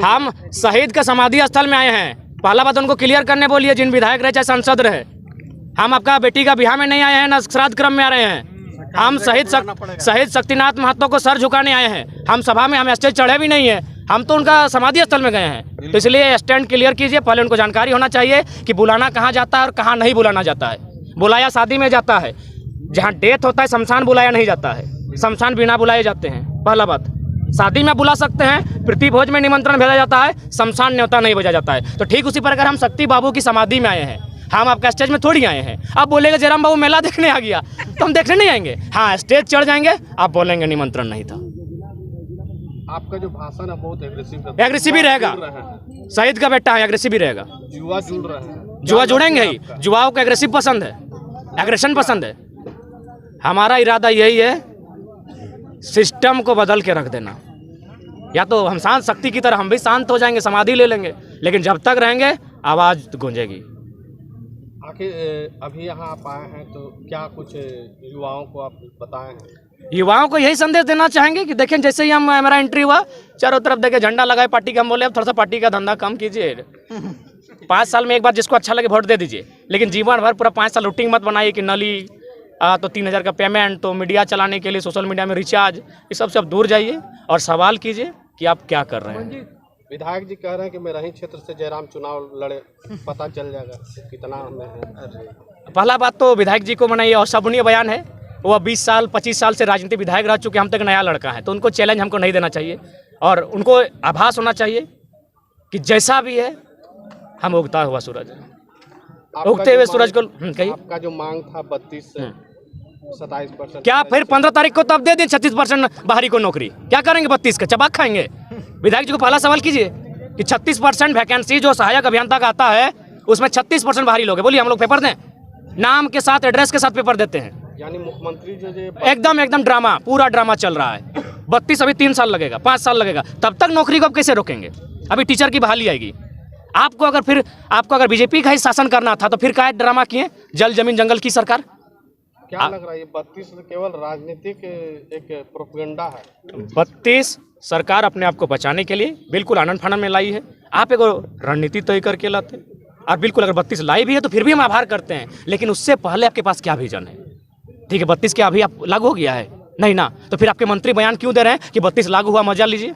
हम शहीद का समाधि स्थल में आए हैं। पहला बात उनको क्लियर करने बोलिए, जिन विधायक रहे चाहे सांसद रहे। हम आपका बेटी का बिहार में नहीं आए हैं, ना श्राद्ध क्रम में आ रहे हैं। हम शहीद शक्तिनाथ महतो को सर झुकाने आए हैं। हम सभा में हम स्टेज चढ़े भी नहीं है, हम तो उनका समाधि स्थल में गए हैं। तो इसलिए स्टैंड क्लियर कीजिए। पहले उनको जानकारी होना चाहिए कि बुलाना कहाँ जाता है और कहाँ नहीं बुलाना जाता है। बुलाया शादी में जाता है, जहाँ डेथ होता है शमशान बुलाया नहीं जाता है, शमशान बिना बुलाए जाते हैं। पहला बात, शादी में बुला सकते हैं, प्रीति भोज में निमंत्रण भेजा जाता है, शमशान न्योता नहीं भेजा जाता है। तो ठीक उसी प्रकार हम शक्ति बाबू की समाधि में आए हैं, हम आपका स्टेज में थोड़ी आए हैं। आप बोलेंगे जयराम बाबू मेला देखने आ गया, तो हम देखने नहीं आएंगे। हाँ, स्टेज चढ़ जाएंगे, आप बोलेंगे निमंत्रण नहीं था। आपका जो भाषण है बहुत एग्रेसिव ही रहेगा। शहीद का बेटा है, एग्रेसिव ही रहेगा। युवा जुड़ रहे हैं, जुआ जुड़ेंगे ही। जुआओं को एग्रेसिव पसंद है, एग्रेशन पसंद है। हमारा इरादा यही है, सिस्टम को बदल के रख देना। या तो हम शांत शक्ति की तरह हम भी शांत हो जाएंगे, समाधि ले लेंगे, लेकिन जब तक रहेंगे आवाज गूंजेगी। आखिर अभी यहाँ आप आए हैं तो क्या कुछ युवाओं को आप बताए हैं? युवाओं को यही संदेश देना चाहेंगे कि देखें, जैसे ही हम मेरा एंट्री हुआ चारों तरफ देखे झंडा लगाए पार्टी का। हम बोले अब थोड़ा सा पार्टी का धंधा कम कीजिए। 5 साल में एक बार जिसको अच्छा लगे वोट दे दीजिए, लेकिन जीवन भर पूरा 5 साल रूटीन मत बनाइए कि नली तो 3000 का पेमेंट, तो मीडिया चलाने के लिए सोशल मीडिया में रिचार्ज, इस सब से आप दूर जाइए और सवाल कीजिए कि आप क्या कर रहे हैं। विधायक जी कह रहे हैं कि मेरा ही क्षेत्र से जयराम चुनाव लड़े, पता चल जाएगा कितना हमें है। पहला बात तो विधायक जी को मनाइए और शोभनीय बयान है। वो 20 साल 25 साल से राजनीतिक विधायक रह चुके, हम तक नया लड़का है, तो उनको चैलेंज हमको नहीं देना चाहिए। और उनको आभास होना चाहिए कि जैसा भी है हम उगता हुआ सूरज है, उगते हुए सूरज को। कहिए, आपका जो मांग था 32 से 27%, क्या फिर 15 तारीख को तब दे दें 36% बाहरी को नौकरी? क्या करेंगे 32 का चबाक खाएंगे? विधायक जी को पहला सवाल कीजिए कि 36% वैकेंसी जो सहायक अभियंता का आता है उसमें 36% बाहरी लोग हैं। बोलिए हम लोग पेपर दें? नाम के साथ एड्रेस के साथ पेपर देते हैं। यानी मुख्यमंत्री जो एकदम ड्रामा, पूरा ड्रामा चल रहा है। 32 अभी 3 साल लगेगा, 5 साल लगेगा, तब तक नौकरी को आप कैसे रोकेंगे? अभी टीचर की बहाली आएगी। आपको अगर बीजेपी का ही शासन करना था तो फिर क्या ड्रामा किए? जल जमीन जंगल की सरकार। क्या लग रहा है ये 32 केवल राजनीतिक एक प्रोपेगेंडा है? 32 सरकार अपने आप को बचाने के लिए बिल्कुल आनंद फानन में लाई है। आप एक रणनीति तय करके लाते हैं, और बिल्कुल अगर 32 लाई भी है तो फिर भी हम आभार करते हैं, लेकिन उससे पहले आपके पास क्या विजन है? ठीक है, 32 क्या अभी आप लागू हो गया है? नहीं ना, तो फिर आपके मंत्री बयान क्यों दे रहे हैं कि 32 लागू हुआ, मजा लीजिए।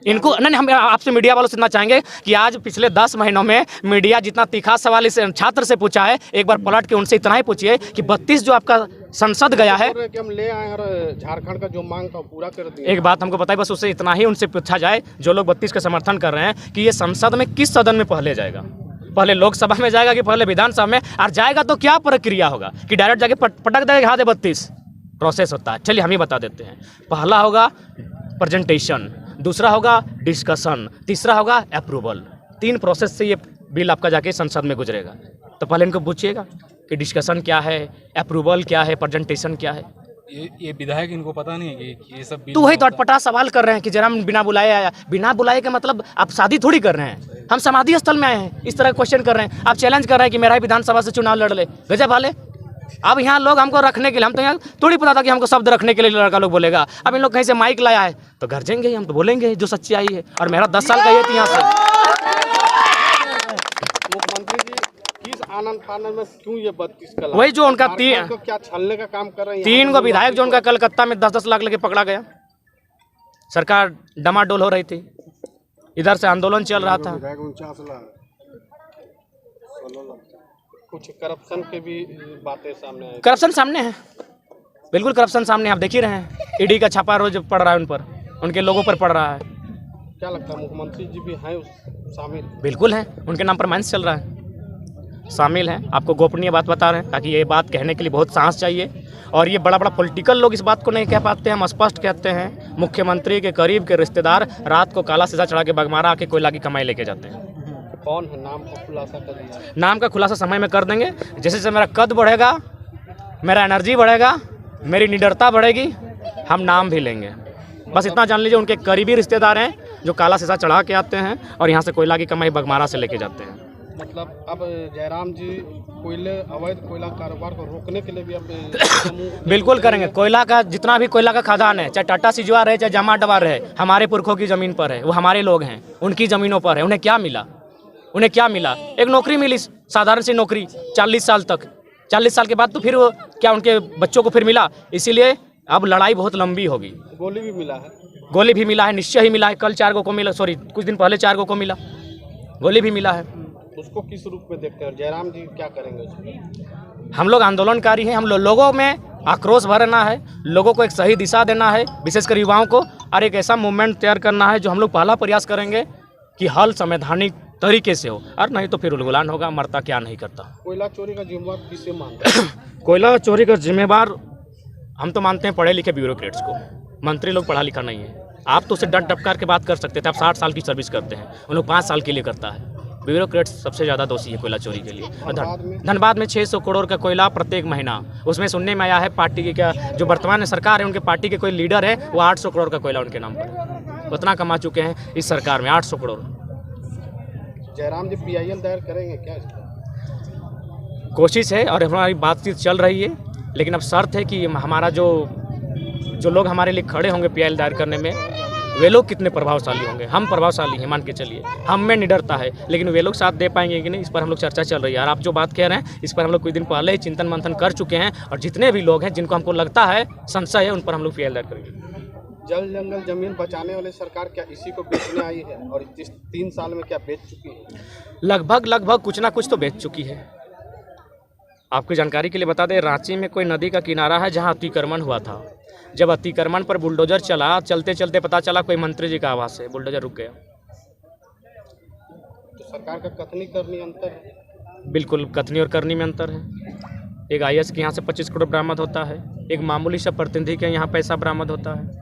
इनको नहीं, हम आपसे मीडिया वालों से इतना चाहेंगे कि आज पिछले 10 महीनों में मीडिया जितना तीखा सवाल इस छात्र से पूछा है, एक बार पलट के उनसे इतना ही पूछिए कि 32 जो आपका संसद गया है कि हम ले आए और झारखंड का जो मांग था पूरा कर दिया। एक बात हमको बताइए, बस उससे इतना ही उनसे पूछा जाए जो लोग 32 का समर्थन कर रहे हैं कि ये संसद में किस सदन में पहले जाएगा? पहले लोकसभा में जाएगा कि पहले विधानसभा में? और जाएगा तो क्या प्रक्रिया होगा कि डायरेक्ट जाके पटक देगा हाँ दे 32? प्रोसेस होता है, चलिए हम ही बता देते हैं। पहला होगा प्रेजेंटेशन, दूसरा होगा डिस्कशन, तीसरा होगा अप्रूवल। 3 प्रोसेस से ये बिल आपका जाके संसद में गुजरेगा। तो पहले इनको पूछिएगा कि डिस्कशन क्या है, अप्रूवल क्या है, प्रेजेंटेशन क्या है। ये विधायक इनको पता नहीं है कि ये सब तो वही तो अटपटा सवाल कर रहे हैं कि जयराम बिना बुलाए आया। बिना बुलाए का मतलब आप शादी थोड़ी कर रहे हैं, हम समाधि स्थल में आए हैं, इस तरह क्वेश्चन कर रहे हैं। आप चैलेंज कर रहे हैं कि मेरा ही विधानसभा से चुनाव लड़ ले, गजब वाले। अब यहाँ लोग हमको रखने के लिए, हम तो यहाँ थोड़ी पता था कि हमको शब्द रखने के लिए लड़का लोग बोलेगा। अब इन लोग कहीं से माइक लाया है तो गरजेंगे ही, हम तो बोलेंगे जो सच्चाई है। और मेरा 10 साल का ये थी यहाँ से। मुख्यमंत्री जी किस आनंद फानन में क्यों ये 32 का? वही जो उनका को क्या छलने का काम कर रहे हैं? 3 गो विधायक जो उनका कलकत्ता में 10-10 लाख लेके पकड़ा गया, सरकार डमाडोल हो रही थी, इधर से आंदोलन चल रहा था। कुछ करप्शन के भी बातें सामने आई। करप्शन सामने है, बिल्कुल करप्शन सामने, आप देख ही रहे हैं। ईडी का छापा रोज पड़ रहा है उन पर, उनके लोगों पर पड़ रहा है। क्या लगता है मुख्यमंत्री जी भी हैं शामिल? बिल्कुल है, उनके नाम पर माइंस चल रहा है, शामिल हैं। आपको गोपनीय बात बता रहे हैं ताकि ये बात कहने के लिए बहुत साहस चाहिए। और ये बड़ा पॉलिटिकल लोग इस बात को नहीं कह पाते हैं, हम स्पष्ट कहते हैं। मुख्यमंत्री के करीब के रिश्तेदार रात को काला शीशा चढ़ा के बगमारा आके कोयला की कमाई लेके जाते हैं। कौन है? नाम का खुलासा कर दिया? नाम का खुलासा समय में कर देंगे। जैसे जैसे मेरा कद बढ़ेगा, मेरा एनर्जी बढ़ेगा, मेरी निडरता बढ़ेगी, हम नाम भी लेंगे। बस इतना जान लीजिए, उनके करीबी रिश्तेदार हैं जो काला शीशा चढ़ा के आते हैं और यहाँ से कोयला की कमाई बगमारा से लेके जाते हैं। मतलब अब जयराम जी अवैध कोयला कारोबार को रोकने के लिए भी अब बिल्कुल करेंगे। कोयला का जितना भी कोयला का खदान है, चाहे टाटा सिजवा रहे चाहे जामाडवा रहे, हमारे पुरखों की ज़मीन पर है, वो हमारे लोग हैं, उनकी ज़मीनों पर है। उन्हें क्या मिला? उन्हें क्या मिला? एक नौकरी मिली, साधारण सी नौकरी 40 साल तक। 40 साल के बाद तो फिर वो क्या उनके बच्चों को फिर मिला? इसीलिए अब लड़ाई बहुत लंबी होगी। गोली भी मिला है, गोली भी मिला है, निश्चय ही मिला है। कल 4 को मिला, सॉरी कुछ दिन पहले 4 को मिला, गोली भी मिला है। उसको किस रूप में देखते हैं और जयराम जी क्या करेंगे उसमें? हम लोग आंदोलनकारी हैं, हम लोगों में आक्रोश भरना है, लोगों को एक सही दिशा देना है, विशेषकर युवाओं को, और एक ऐसा मूवमेंट तैयार करना है जो हम लोग पहला प्रयास करेंगे कि हल संवैधानिक तरीके से हो, और नहीं तो फिर उलगुलान होगा, मरता क्या नहीं करता। कोयला चोरी का जिम्मेदार किसे मानते हैं? कोयला चोरी का जिम्मेवार हम तो मानते हैं पढ़े लिखे ब्यूरोक्रेट्स को। मंत्री लोग पढ़ा लिखा नहीं है। आप तो उसे डट डपकार के बात कर सकते थे, आप 60 साल की सर्विस करते हैं, उन लोग 5 साल के लिए करता है। ब्यूरोक्रेट्स सबसे ज़्यादा दोषी है कोयला चोरी के लिए। धनबाद में 600 करोड़ का कोयला प्रत्येक महीना। उसमें सुनने में आया है पार्टी की, क्या जो वर्तमान सरकार है उनके पार्टी के कोई लीडर है, वो 800 करोड़ का कोयला उनके नाम पर है। उतना कमा चुके हैं इस सरकार में, 800 करोड़। जयराम जी PIL दायर करेंगे क्या? कोशिश है और हमारी बातचीत चल रही है, लेकिन अब शर्त है कि हमारा जो लोग हमारे लिए खड़े होंगे PIL दायर करने में, वे लोग कितने प्रभावशाली होंगे। हम प्रभावशाली हैं, मान के चलिए, हम में निडरता है, लेकिन वे लोग साथ दे पाएंगे कि नहीं, इस पर हम लोग चर्चा चल रही है। और आप जो बात कह रहे हैं, इस पर हम लोग कुछ दिन पहले ही चिंतन मंथन कर चुके हैं, और जितने भी लोग हैं जिनको हमको लगता है संशय है, उन पर हम लोग PIL दायर करेंगे। जल जंगल जमीन बचाने वाली सरकार क्या इसी को बेचने आई है, और इस 3 साल में क्या बेच चुकी है? लगभग कुछ ना कुछ तो बेच चुकी है। आपकी जानकारी के लिए बता दें, रांची में कोई नदी का किनारा है जहां अतिक्रमण हुआ था। जब अतिक्रमण पर बुलडोजर चला, चलते चलते पता चला कोई मंत्री जी का आवाज़ से बुलडोजर रुक गया। तो सरकार का कथनी करनी अंतर है। बिल्कुल, कथनी और करनी में अंतर है। एक IAS के यहाँ से 25 करोड़ बरामद होता है, एक मामूली सा प्रतिनिधि के यहाँ पैसा बरामद होता है।